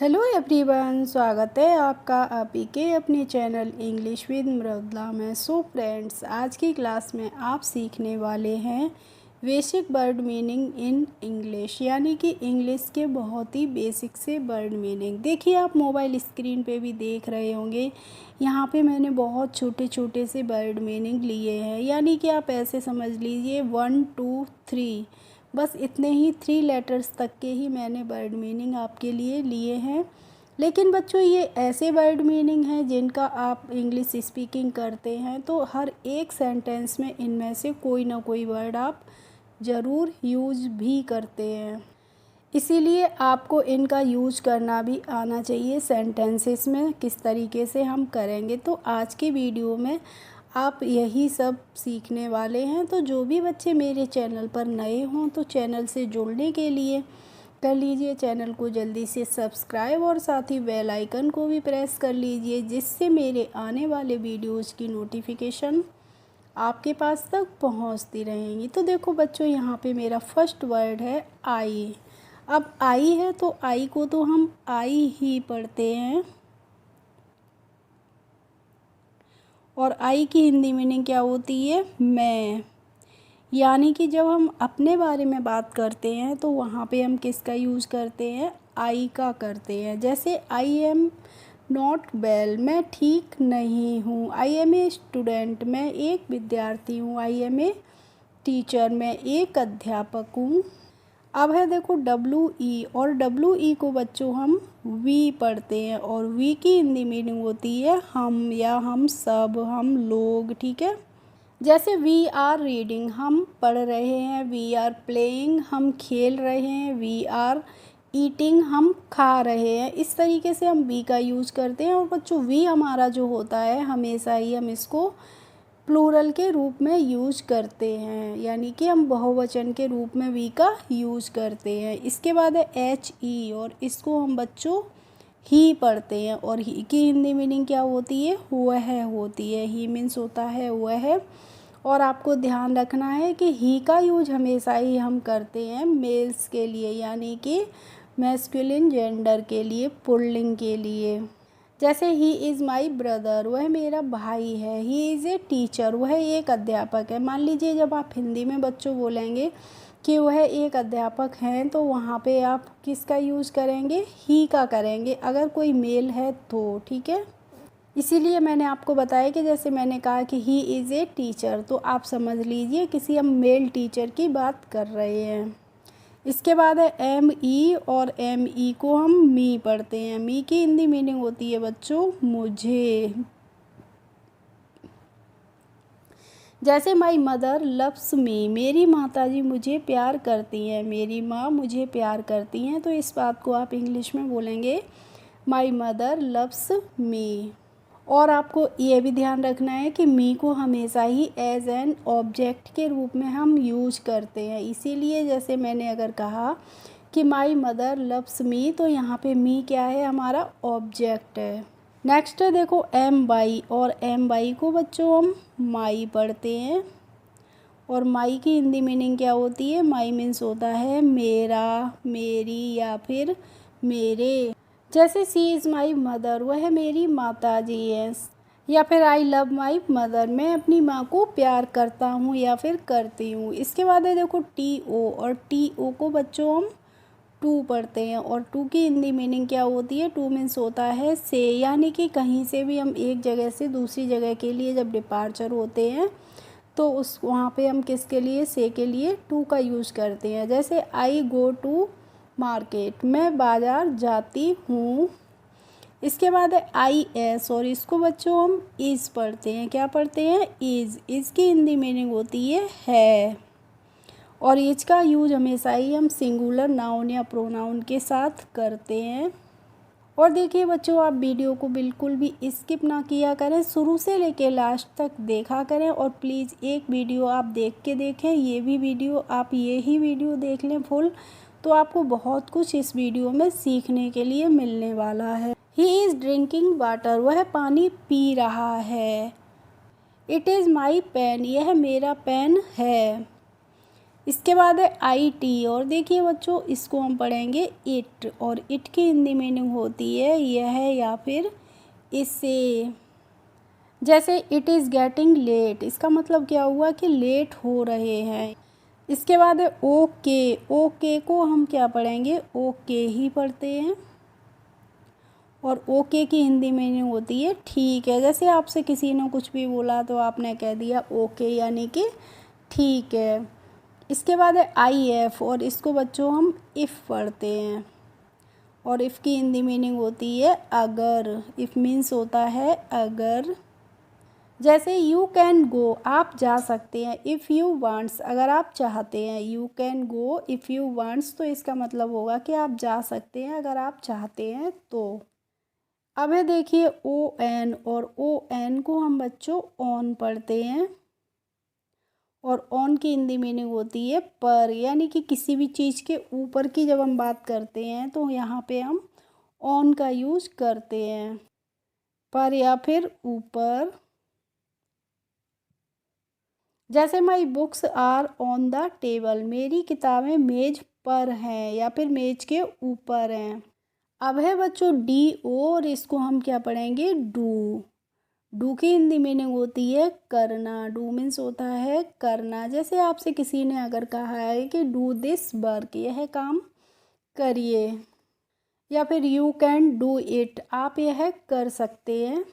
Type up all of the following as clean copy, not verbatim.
Hello everyone, स्वागत है आपका आप ही के अपने चैनल इंग्लिश विद मृदुला में। सो फ्रेंड्स, आज की क्लास में आप सीखने वाले हैं basic word meaning in English, यानी कि इंग्लिश के बहुत ही बेसिक से वर्ड मीनिंग। देखिए, आप मोबाइल स्क्रीन पे भी देख रहे होंगे, यहाँ पे मैंने बहुत छोटे छोटे से वर्ड मीनिंग लिए हैं, यानी कि आप ऐसे समझ लीजिए 1 2 3, बस इतने ही 3 लेटर्स तक के ही मैंने वर्ड मीनिंग आपके लिए लिए हैं। लेकिन बच्चों, ये ऐसे वर्ड मीनिंग हैं जिनका आप इंग्लिश स्पीकिंग करते हैं तो हर एक सेंटेंस में इनमें से कोई ना कोई वर्ड आप ज़रूर यूज़ भी करते हैं। इसीलिए आपको इनका यूज़ करना भी आना चाहिए सेंटेंसेस में, किस तरीके से हम करेंगे। तो आज की वीडियो में आप यही सब सीखने वाले हैं। तो जो भी बच्चे मेरे चैनल पर नए हों तो चैनल से जुड़ने के लिए कर लीजिए चैनल को जल्दी से सब्सक्राइब और साथ ही बेल आइकन को भी प्रेस कर लीजिए, जिससे मेरे आने वाले वीडियोज़ की नोटिफिकेशन आपके पास तक पहुंचती रहेंगी। तो देखो बच्चों, यहाँ पे मेरा फर्स्ट वर्ड है आई। अब आई है तो आई को तो हम आई ही पढ़ते हैं, और आई की हिंदी मीनिंग क्या होती है? मैं। यानी कि जब हम अपने बारे में बात करते हैं तो वहाँ पे हम किसका यूज़ करते हैं? आई का करते हैं। जैसे आई एम नॉट वेल, मैं ठीक नहीं हूँ। आई एम ए स्टूडेंट, मैं एक विद्यार्थी हूँ। आई एम ए टीचर, मैं एक अध्यापक हूँ। अब है देखो डब्लू ई, और डब्लू ई को बच्चों हम वी पढ़ते हैं, और वी की हिंदी मीनिंग होती है हम, या हम सब, हम लोग। ठीक है। जैसे वी आर रीडिंग, हम पढ़ रहे हैं। वी आर प्लेइंग, हम खेल रहे हैं। वी आर ईटिंग, हम खा रहे हैं। इस तरीके से हम वी का यूज़ करते हैं। और बच्चों, वी हमारा जो होता है हमेशा ही हम इसको प्लूरल के रूप में यूज़ करते हैं, यानी कि हम बहुवचन के रूप में वी का यूज़ करते हैं। इसके बाद है एच ई, और इसको हम बच्चों ही पढ़ते हैं। और ही की हिंदी मीनिंग क्या होती है? वह होती है। ही मीन्स होता है वह। और आपको ध्यान रखना है कि ही का यूज हमेशा ही हम करते हैं मेल्स के लिए, यानी कि मैस्कुलिन जेंडर के लिए, पुल्लिंग के लिए। जैसे ही इज़ माई ब्रदर, वह मेरा भाई है। ही इज़ ए टीचर, वह एक अध्यापक है। मान लीजिए जब आप हिंदी में बच्चों बोलेंगे कि वह एक अध्यापक हैं तो वहाँ पे आप किसका यूज़ करेंगे? ही का करेंगे, अगर कोई मेल है तो। ठीक है। इसीलिए मैंने आपको बताया कि जैसे मैंने कहा कि ही इज़ ए टीचर, तो आप समझ लीजिए किसी हम मेल टीचर की बात कर रहे हैं। इसके बाद है एम ई, और एम ई को हम मी पढ़ते हैं। मी की हिंदी मीनिंग होती है बच्चों मुझे। जैसे माई मदर लव्स मी, मेरी माताजी मुझे प्यार करती हैं। मेरी माँ मुझे प्यार करती हैं। तो इस बात को आप इंग्लिश में बोलेंगे माई मदर लव्स मी। और आपको ये भी ध्यान रखना है कि मी को हमेशा ही एज एन ऑब्जेक्ट के रूप में हम यूज करते हैं। इसीलिए जैसे मैंने अगर कहा कि माई मदर लव्स मी, तो यहाँ पे मी क्या है? हमारा ऑब्जेक्ट है। नेक्स्ट है देखो एम बाई, और एम बाई को बच्चों हम माई पढ़ते हैं। और माई की हिंदी मीनिंग क्या होती है? माई मीन्स होता है मेरा, मेरी, या फिर मेरे। जैसे सी इज़ माई मदर, वह मेरी माता जी है। या फिर आई लव माई मदर, मैं अपनी माँ को प्यार करता हूँ या फिर करती हूँ। इसके बाद है देखो टी ओ, और टी ओ को बच्चों हम टू पढ़ते हैं। और टू की हिंदी मीनिंग क्या होती है? टू मीन्स होता है से, यानी कि कहीं से भी हम एक जगह से दूसरी जगह के लिए जब डिपार्चर होते हैं तो उस वहाँ पे हम किसके लिए? से के लिए टू का यूज़ करते हैं। जैसे आई गो टू मार्केट, मैं बाज़ार जाती हूँ। इसके बाद है आई एस, और इसको बच्चों हम इज़ पढ़ते हैं। क्या पढ़ते हैं? इज़। इज़ की हिंदी मीनिंग होती है। और इज का यूज हमेशा ही हम सिंगुलर नाउन या प्रोनाउन के साथ करते हैं। और देखिए बच्चों, आप वीडियो को बिल्कुल भी स्किप ना किया करें, शुरू से लेके लास्ट तक देखा करें। और प्लीज़ एक वीडियो आप देख के देखें, ये भी वीडियो आप ये ही वीडियो देख लें फुल, तो आपको बहुत कुछ इस वीडियो में सीखने के लिए मिलने वाला है। ही इज़ ड्रिंकिंग वाटर, वह पानी पी रहा है। इट इज़ माई पेन, यह मेरा पेन है। इसके बाद है IT, और देखिए बच्चों इसको हम पढ़ेंगे इट, और इट की हिंदी मीनिंग होती है यह या फिर इसे। जैसे इट इज़ गेटिंग लेट, इसका मतलब क्या हुआ कि लेट हो रहे हैं। इसके बाद है ओके, ओके को हम क्या पढ़ेंगे, ओके ही पढ़ते हैं, और ओके की हिंदी मीनिंग होती है ठीक है। जैसे आपसे किसी ने कुछ भी बोला तो आपने कह दिया ओके यानी कि ठीक है। इसके बाद है IF, और इसको बच्चों हम इफ़ पढ़ते हैं, और इफ़ की हिंदी मीनिंग होती है अगर। इफ़ मीन्स होता है अगर। जैसे यू कैन गो, आप जा सकते हैं। इफ़ यू वांट्स, अगर आप चाहते हैं। You can go if you wants, तो इसका मतलब होगा कि आप जा सकते हैं अगर आप चाहते हैं तो। अब है देखिए ON, और ON को हम बच्चों ऑन पढ़ते हैं, और ऑन की हिंदी मीनिंग होती है पर, यानी कि किसी भी चीज़ के ऊपर की जब हम बात करते हैं तो यहाँ पे हम ऑन का यूज़ करते हैं, पर या फिर ऊपर। जैसे my books are on the table, मेरी किताबें मेज पर हैं या फिर मेज के ऊपर हैं। अब है बच्चों DO, और इसको हम क्या पढ़ेंगे, डू। डू की हिंदी मीनिंग होती है करना। डू मीन्स होता है करना। जैसे आपसे किसी ने अगर कहा है कि डू दिस वर्क, यह काम करिए, या फिर यू कैन डू इट, आप यह कर सकते हैं।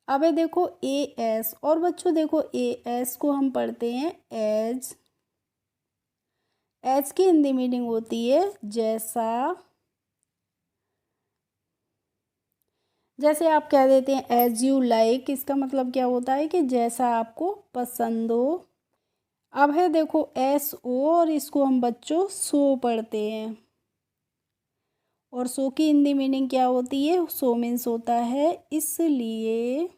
अब है देखो AS, और बच्चों देखो AS को हम पढ़ते हैं एज। एज की हिंदी मीनिंग होती है जैसा। जैसे आप कह देते हैं एज यू लाइक, इसका मतलब क्या होता है कि जैसा आपको पसंद हो। अब है देखो SO, और इसको हम बच्चों सो पढ़ते हैं, और सो की हिंदी मीनिंग क्या होती है, सो मीन्स होता है इसलिए।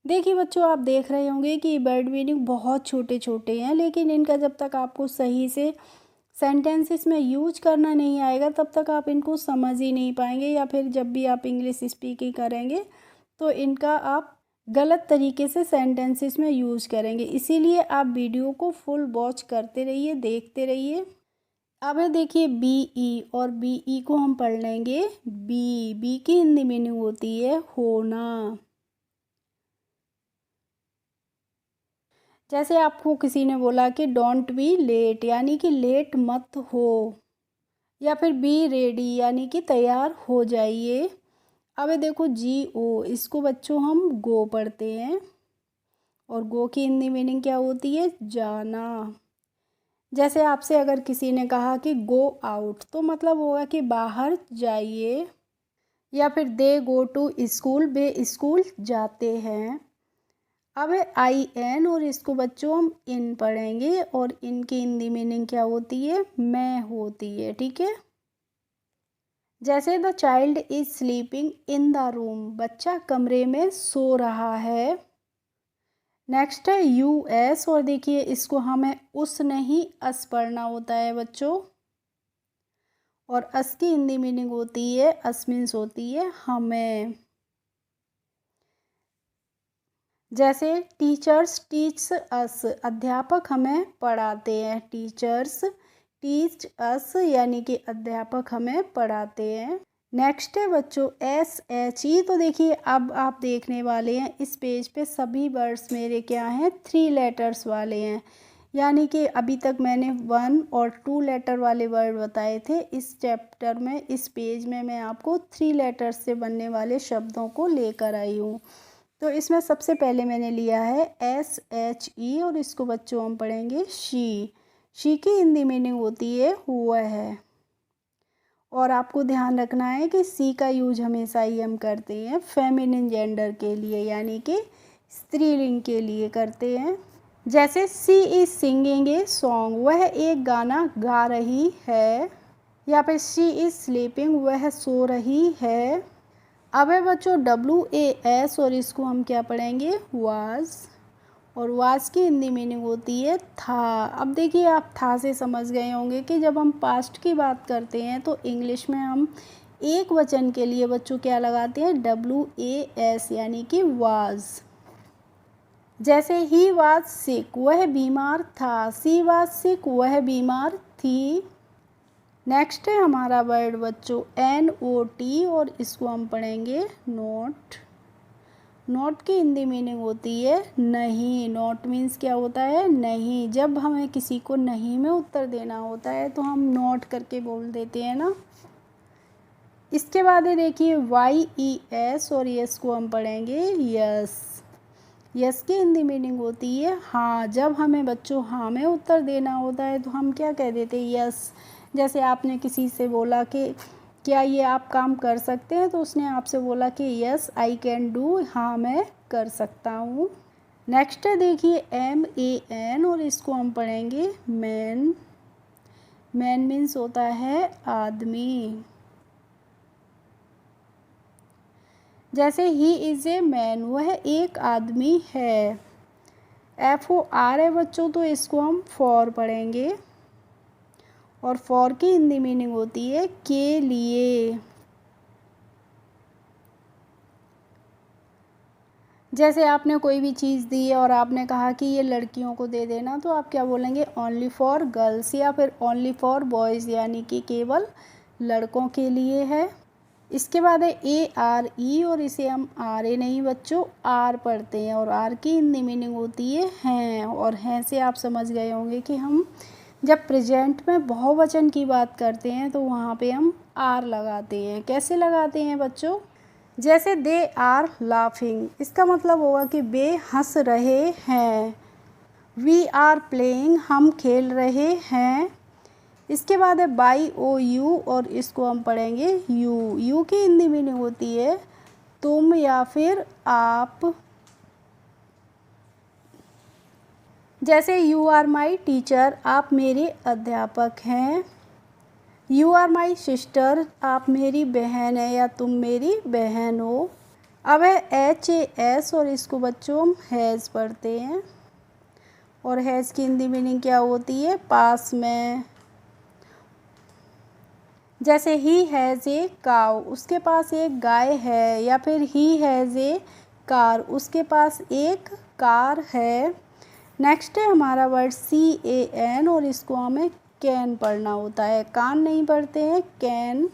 देखिए बच्चों आप देख रहे होंगे कि वर्ड मीनिंग बहुत छोटे छोटे हैं, लेकिन इनका जब तक आपको सही से सेंटेंसेस में यूज करना नहीं आएगा तब तक आप इनको समझ ही नहीं पाएंगे, या फिर जब भी आप इंग्लिश स्पीकिंग करेंगे तो इनका आप गलत तरीके से सेंटेंसेस में यूज करेंगे। इसीलिए आप वीडियो को फुल वॉच करते रहिए, देखते रहिए। अब है देखिए BE, और BE को हम पढ़ लेंगे बी की हिंदी मीनिंग होती है होना। जैसे आपको किसी ने बोला कि डोंट बी लेट, यानी कि लेट मत हो, या फिर बी रेडी यानी कि तैयार हो जाइए। अब देखो GO, इसको बच्चों हम गो पढ़ते हैं, और गो की हिंदी मीनिंग क्या होती है, जाना। जैसे आपसे अगर किसी ने कहा कि गो आउट, तो मतलब होगा कि बाहर जाइए, या फिर दे गो टू स्कूल, वे स्कूल जाते हैं। अब है IN, और इसको बच्चों हम इन पढ़ेंगे, और इनकी हिंदी मीनिंग क्या होती है, मैं होती है, ठीक है। जैसे the child is sleeping in the room, बच्चा कमरे में सो रहा है। नेक्स्ट है US, और देखिए इसको हमें उस नहीं अस पढ़ना होता है बच्चों, और अस की हिंदी मीनिंग होती है, अस मीन्स होती है हमें। जैसे टीचर्स टीच अस, अध्यापक हमें पढ़ाते हैं। टीचर्स टीच अस यानी कि अध्यापक हमें पढ़ाते हैं। नेक्स्ट है बच्चों SHE, तो देखिए अब आप देखने वाले हैं इस पेज पे सभी वर्ड्स मेरे क्या हैं, 3 लेटर्स वाले हैं। यानी कि अभी तक मैंने 1 और 2 लेटर वाले वर्ड बताए थे। इस चैप्टर में, इस पेज में मैं आपको 3 लेटर्स से बनने वाले शब्दों को लेकर आई हूँ। तो इसमें सबसे पहले मैंने लिया है SHE, और इसको बच्चों हम पढ़ेंगे शी की हिंदी मीनिंग होती है वह है। और आपको ध्यान रखना है कि सी का यूज हमेशा ही हम करते हैं फेमिनिन जेंडर के लिए, यानी कि स्त्रीलिंग के लिए करते हैं। जैसे सी इज सिंगिंग ए सॉन्ग, वह एक गाना गा रही है, या फिर शी इज स्लीपिंग, वह सो रही है। अब है बच्चों WAS, और इसको हम क्या पढ़ेंगे, वाज, और वाज की हिंदी मीनिंग होती है था। अब देखिए आप था से समझ गए होंगे कि जब हम पास्ट की बात करते हैं तो इंग्लिश में हम एक वचन के लिए बच्चों क्या लगाते हैं, WAS यानी कि वाज। जैसे ही वाज सिक, वह बीमार था। सी वाज सिक, वह बीमार थी। नेक्स्ट है हमारा वर्ड बच्चों NOT और इसको हम पढ़ेंगे नोट। नोट की हिंदी मीनिंग होती है नहीं। नोट मीन्स क्या होता है? नहीं। जब हमें किसी को नहीं में उत्तर देना होता है तो हम नोट करके बोल देते हैं ना। इसके बाद है देखिए YES और यस को हम पढ़ेंगे यस। यस की हिंदी मीनिंग होती है हाँ। जब हमें बच्चों हाँ में उत्तर देना होता है तो हम क्या कह देते हैं? यस। जैसे आपने किसी से बोला कि क्या ये आप काम कर सकते हैं, तो उसने आपसे बोला कि यस आई कैन डू, हाँ मैं कर सकता हूँ। नेक्स्ट है देखिए MAN और इसको हम पढ़ेंगे मैन। मैन मीन्स होता है आदमी। जैसे ही इज़ ए मैन, वह एक आदमी है। FOR है बच्चों, तो इसको हम फॉर पढ़ेंगे। और फॉर की हिंदी मीनिंग होती है के लिए। जैसे आपने कोई भी चीज़ दी है और आपने कहा कि ये लड़कियों को दे देना, तो आप क्या बोलेंगे? ओनली फॉर गर्ल्स, या फिर ओनली फॉर बॉयज़, यानी कि केवल लड़कों के लिए है। इसके बाद है ARE और इसे हम RA नहीं बच्चों आर पढ़ते हैं। और आर की हिंदी मीनिंग होती है हैं। और हैं से आप समझ गए होंगे कि हम जब प्रेजेंट में बहुवचन की बात करते हैं तो वहाँ पे हम आर लगाते हैं। कैसे लगाते हैं बच्चों? जैसे दे आर लाफिंग, इसका मतलब होगा कि वे हंस रहे हैं। वी आर प्लेइंग, हम खेल रहे हैं। इसके बाद है YOU और इसको हम पढ़ेंगे यू। यू की हिंदी मीनिंग होती है तुम या फिर आप। जैसे यू आर माई टीचर, आप मेरे अध्यापक हैं। यू आर माई सिस्टर, आप मेरी बहन है या तुम मेरी बहन हो। अब है HAS और इसको बच्चों हम हैज़ पढ़ते हैं। और हैज़ की हिंदी मीनिंग क्या होती है? पास में। जैसे ही हैज़ ए काऊ, उसके पास एक गाय है। या फिर ही हैज़ ए कार, उसके पास एक कार है। नेक्स्ट है हमारा वर्ड CAN और इसको हमें कैन पढ़ना होता है, कान नहीं पढ़ते हैं, कैन।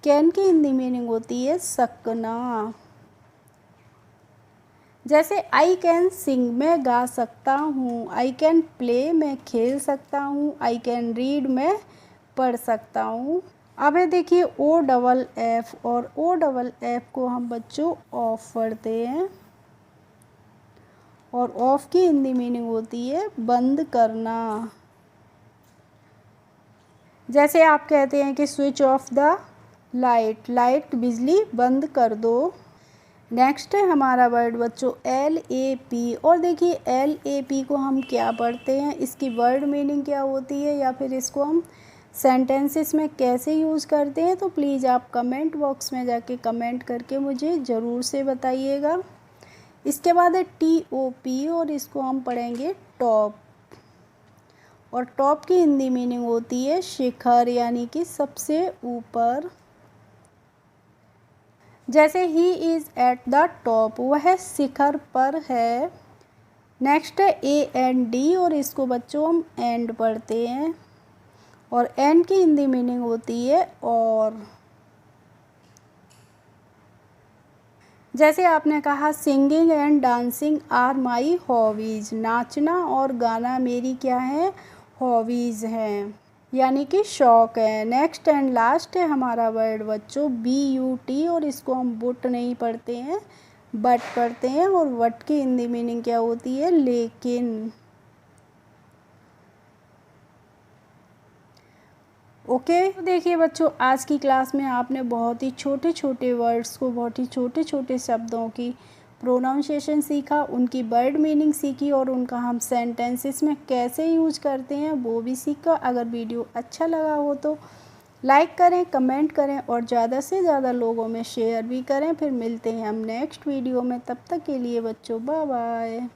कैन की हिंदी मीनिंग होती है सकना। जैसे आई कैन सिंग, मैं गा सकता हूँ। आई कैन प्ले, मैं खेल सकता हूँ। आई कैन रीड, मैं पढ़ सकता हूँ। अब है देखिए OFF और OFF को हम बच्चों ऑफ पढ़ते हैं। और ऑफ की हिंदी मीनिंग होती है बंद करना। जैसे आप कहते हैं कि switch off the light, light बिजली बंद कर दो। नेक्स्ट है हमारा वर्ड बच्चों LAP और देखिए LAP को हम क्या पढ़ते हैं, इसकी वर्ड मीनिंग क्या होती है, या फिर इसको हम सेंटेंसेस में कैसे यूज़ करते हैं, तो प्लीज़ आप कमेंट बॉक्स में जाके कमेंट करके मुझे ज़रूर से बताइएगा। इसके बाद है TOP और इसको हम पढ़ेंगे टॉप। और टॉप की हिंदी मीनिंग होती है शिखर, यानी कि सबसे ऊपर। जैसे he is at the top, वह शिखर पर है। नेक्स्ट है AND और इसको बच्चों हम एंड पढ़ते हैं। और एंड की हिंदी मीनिंग होती है और। जैसे आपने कहा singing and dancing are my hobbies, नाचना और गाना मेरी क्या है? हॉबीज़ हैं, यानी कि शौक़ है। नेक्स्ट एंड लास्ट है हमारा वर्ड बच्चों BUT और इसको हम बुट नहीं पढ़ते हैं, बट पढ़ते हैं। और वट की हिंदी मीनिंग क्या होती है? लेकिन। ओके, तो देखिए बच्चों आज की क्लास में आपने बहुत ही छोटे छोटे वर्ड्स को, बहुत ही छोटे छोटे शब्दों की प्रोनाउंसिएशन सीखा, उनकी वर्ड मीनिंग सीखी और उनका हम सेंटेंसेस में कैसे यूज करते हैं वो भी सीखा। अगर वीडियो अच्छा लगा हो तो लाइक करें, कमेंट करें और ज़्यादा से ज़्यादा लोगों में शेयर भी करें। फिर मिलते हैं हम नेक्स्ट वीडियो में, तब तक के लिए बच्चों बाय बाय।